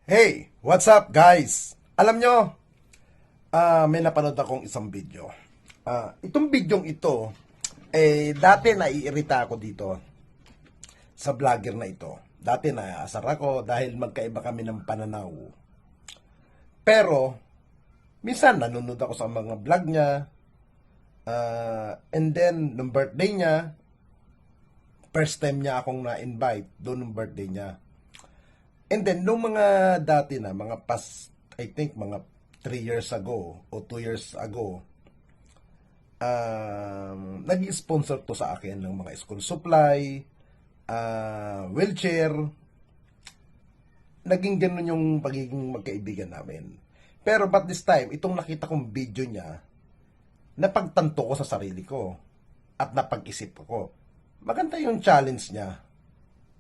Hey, what's up guys? Alam nyo, may napanood akong isang video. Itong bidyong ito, dati naiirita ako dito sa vlogger na ito. Dati naasar ako dahil magkaiba kami ng pananaw. Pero, minsan nanonood ako sa mga vlog niya, and then, nung birthday niya, first time niya akong na-invite doon nung birthday niya. And then, nung mga dati na, mga past, I think, mga 3 years ago o 2 years ago, nag-sponsor to sa akin ng mga school supply, wheelchair. Naging ganun yung pagiging magkaibigan namin. Pero but this time, itong nakita kong video niya, napagtanto ko sa sarili ko at napag-isip ko. Maganda yung challenge niya.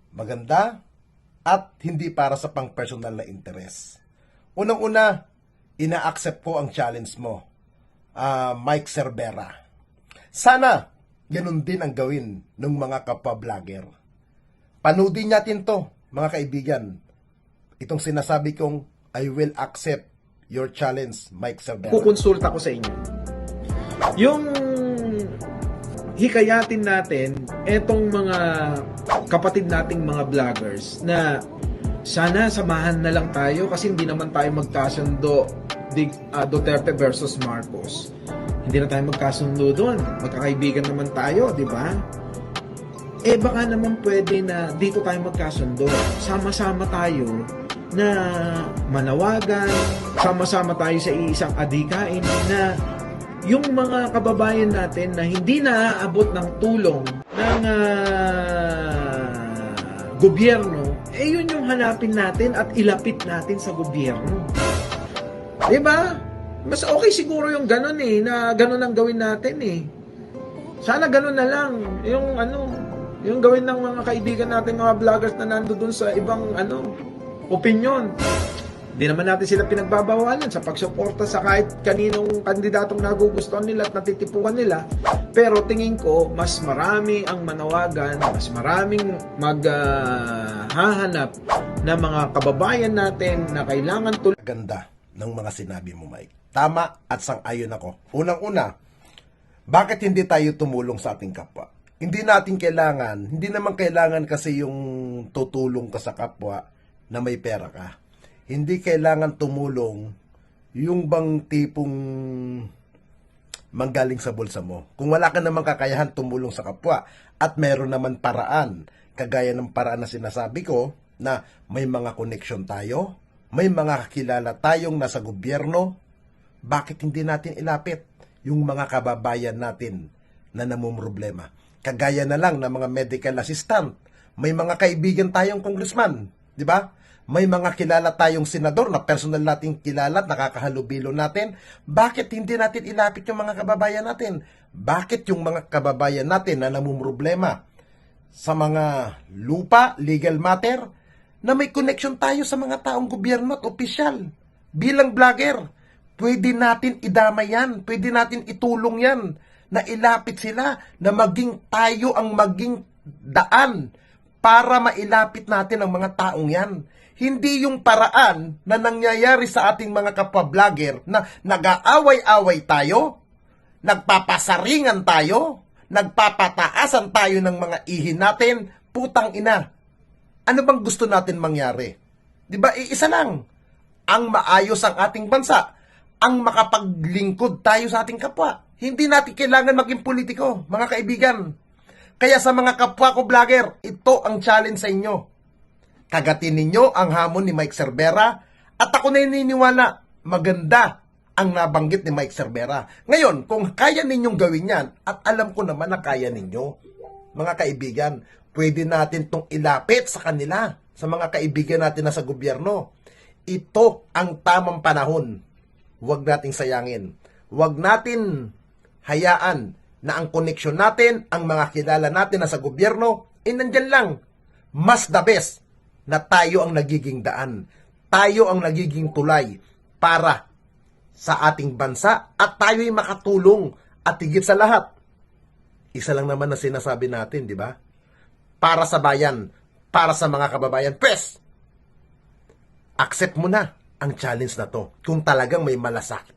Maganda at hindi para sa pang-personal na interest. Unang-una, ina-accept ko ang challenge mo, Mike Cervera. Sana, ganun din ang gawin ng mga kapwa-vlogger. Panoodin natin to, mga kaibigan. Itong sinasabi kong, I will accept your challenge, Mike Cervera. Kukonsulta ko sa inyo. Yung hikayatin natin etong mga kapatid nating mga vloggers na sana samahan na lang tayo kasi hindi naman tayo magkasundo Duterte versus Marcos. Hindi na tayo magkasundo doon. Magkakaibigan naman tayo, di ba? Baka naman pwede na dito tayo magkasundo. Sama-sama tayo na manawagan, sama-sama tayo sa isang adhikain na yung mga kababayan natin na hindi naaabot ng tulong ng gobyerno, yun yung hanapin natin at ilapit natin sa gobyerno. Diba? Mas okay siguro yung ganun na ganun ang gawin natin Sana ganun na lang. Yung gawin ng mga kaibigan natin, mga vloggers na nandoon sa ibang opinion. Hindi naman natin sila pinagbabawalan sa pagsuporta sa kahit kaninong kandidatong nagugustuhan nila at natitipuan nila. Pero tingin ko, mas marami ang manawagan, mas maraming maghahanap na mga kababayan natin na kailangan tulungan. Ganda ng mga sinabi mo, Mike. Tama at sang-ayon ako. Unang-una, bakit hindi tayo tumulong sa ating kapwa? Hindi naman kailangan kasi yung tutulong ka sa kapwa na may pera ka. Hindi kailangan tumulong yung bang tipong manggaling sa bulsa mo. Kung wala ka namang kakayahan tumulong sa kapwa at meron naman paraan, kagaya ng paraan na sinasabi ko, na may mga connection tayo, may mga kakilala tayong nasa gobyerno, bakit hindi natin ilapit yung mga kababayan natin na namumroblema? Kagaya na lang ng mga medical assistant, may mga kaibigan tayong congressman, di ba? May mga kilala tayong senador na personal nating kilala at nakakahalubilo natin. Bakit hindi natin ilapit yung mga kababayan natin? Bakit yung mga kababayan natin na namumroblema sa mga lupa, legal matter, na may connection tayo sa mga taong gobyerno at opisyal? Bilang vlogger, pwede natin idamay yan, pwede natin itulong yan, na ilapit sila, na maging tayo ang maging daan para mailapit natin ang mga taong yan. Hindi yung paraan na nangyayari sa ating mga kapwa-vlogger na nag-aaway-away tayo, nagpapasaringan tayo, nagpapataasan tayo ng mga ihin natin, putang ina. Ano bang gusto natin mangyari? Diba, iisa lang. Ang maayos ang ating bansa, ang makapaglingkod tayo sa ating kapwa. Hindi natin kailangan maging politiko, mga kaibigan. Kaya sa mga kapwa ko vlogger, ito ang challenge sa inyo. Kagatin ninyo ang hamon ni Mike Cervera at ako na naniniwala, maganda ang nabanggit ni Mike Cervera. Ngayon, kung kaya ninyong gawin yan, at alam ko naman na kaya ninyo, mga kaibigan, pwede natin itong ilapit sa kanila, sa mga kaibigan natin na sa gobyerno. Ito ang tamang panahon. Huwag nating sayangin. Huwag natin hayaan na ang koneksyon natin, ang mga kilala natin na sa gobyerno, nandyan lang. Mas the best na tayo ang nagiging daan. Tayo ang nagiging tulay para sa ating bansa at tayo'y makatulong at higit sa lahat. Isa lang naman na sinasabi natin, di ba? Para sa bayan, para sa mga kababayan. Pes! accept mo na ang challenge na to kung talagang may malasakit